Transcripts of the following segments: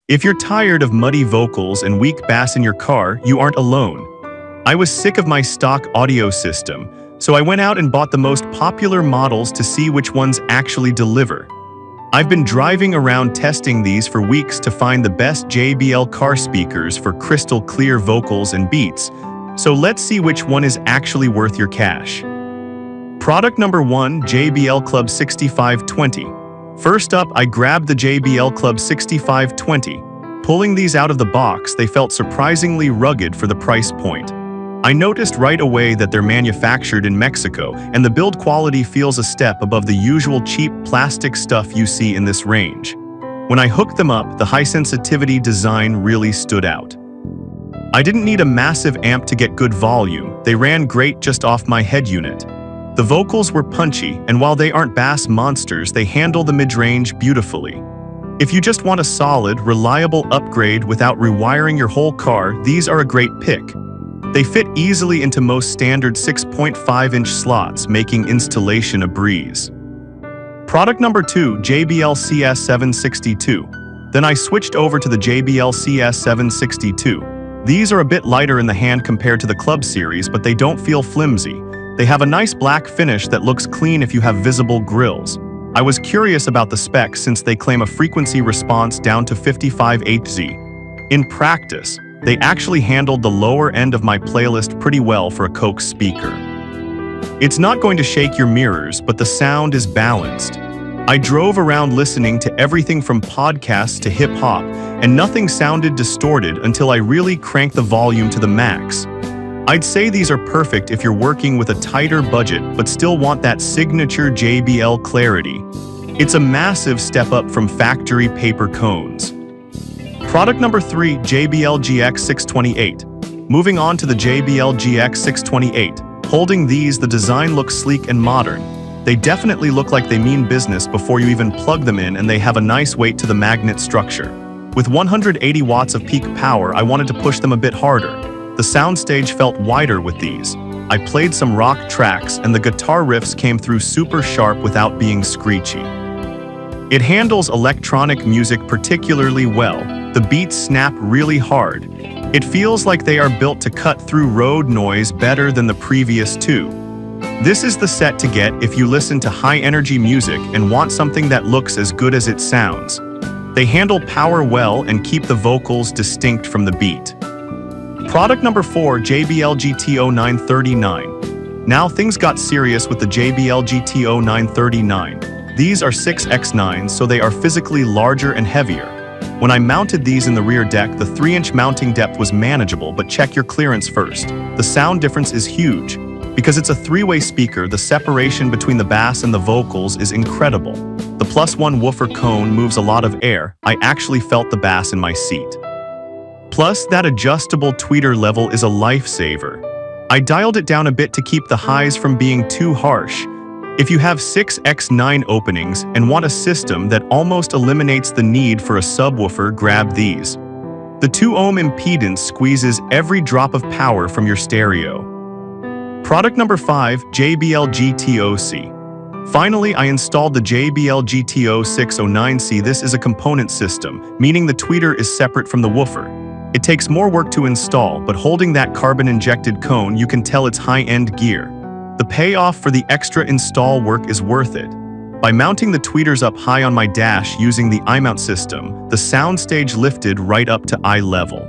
If you're tired of muddy vocals and weak bass in your car, you aren't alone. I was sick of my stock audio system, so I went out and bought the most popular models to see which ones actually deliver. I've been driving around testing these for weeks to find the best JBL car speakers for crystal clear vocals and beats, so let's see which one is actually worth your cash. Product number 1, JBL Club 6520. First up, I grabbed the JBL Club 6520. Pulling these out of the box, they felt surprisingly rugged for the price point. I noticed right away that they're manufactured in Mexico, and the build quality feels a step above the usual cheap plastic stuff you see in this range. When I hooked them up, the high-sensitivity design really stood out. I didn't need a massive amp to get good volume. They ran great just off my head unit. The vocals were punchy, and while they aren't bass monsters, they handle the mid-range beautifully. If you just want a solid, reliable upgrade without rewiring your whole car, these are a great pick. They fit easily into most standard 6.5-inch slots, making installation a breeze. Product number 2, JBL CS762. Then I switched over to the JBL CS762. These are a bit lighter in the hand compared to the Club series, but they don't feel flimsy. They have a nice black finish that looks clean if you have visible grills. I was curious about the specs since they claim a frequency response down to 55 Hz. In practice, they actually handled the lower end of my playlist pretty well for a Coax speaker. It's not going to shake your mirrors, but the sound is balanced. I drove around listening to everything from podcasts to hip-hop, and nothing sounded distorted until I really cranked the volume to the max. I'd say these are perfect if you're working with a tighter budget but still want that signature JBL clarity. It's a massive step up from factory paper cones. Product number 3, JBL GX628. Moving on to the JBL GX628. Holding these, the design looks sleek and modern. They definitely look like they mean business before you even plug them in, and they have a nice weight to the magnet structure. With 180 watts of peak power, I wanted to push them a bit harder. The soundstage felt wider with these. I played some rock tracks, and the guitar riffs came through super sharp without being screechy. It handles electronic music particularly well. The beats snap really hard. It feels like they are built to cut through road noise better than the previous two. This is the set to get if you listen to high-energy music and want something that looks as good as it sounds. They handle power well and keep the vocals distinct from the beat. Product number 4, JBL GT0939. Now things got serious with the JBL GT0939. These are 6x9s, so they are physically larger and heavier. When I mounted these in the rear deck, the 3-inch mounting depth was manageable, but check your clearance first. The sound difference is huge. Because it's a 3-way speaker, the separation between the bass and the vocals is incredible. The +1 woofer cone moves a lot of air. I actually felt the bass in my seat. Plus, that adjustable tweeter level is a lifesaver. I dialed it down a bit to keep the highs from being too harsh. If you have 6x9 openings and want a system that almost eliminates the need for a subwoofer, grab these. The 2-ohm impedance squeezes every drop of power from your stereo. Product number 5, JBL GT-OC. Finally, I installed the JBL GT-0609C. This is a component system, meaning the tweeter is separate from the woofer. It takes more work to install, but holding that carbon-injected cone, you can tell it's high-end gear. The payoff for the extra install work is worth it. By mounting the tweeters up high on my dash using the iMount system, the soundstage lifted right up to eye level.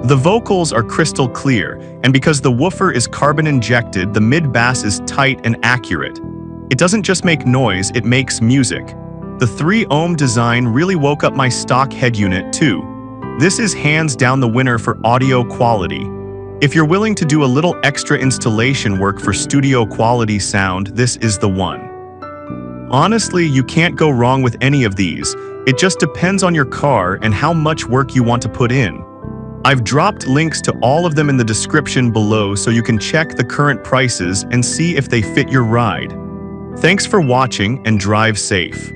The vocals are crystal clear, and because the woofer is carbon-injected, the mid-bass is tight and accurate. It doesn't just make noise, it makes music. The 3-ohm design really woke up my stock head unit too. This is hands down the winner for audio quality. If you're willing to do a little extra installation work for studio quality sound, this is the one. Honestly, you can't go wrong with any of these. It just depends on your car and how much work you want to put in. I've dropped links to all of them in the description below so you can check the current prices and see if they fit your ride. Thanks for watching and drive safe.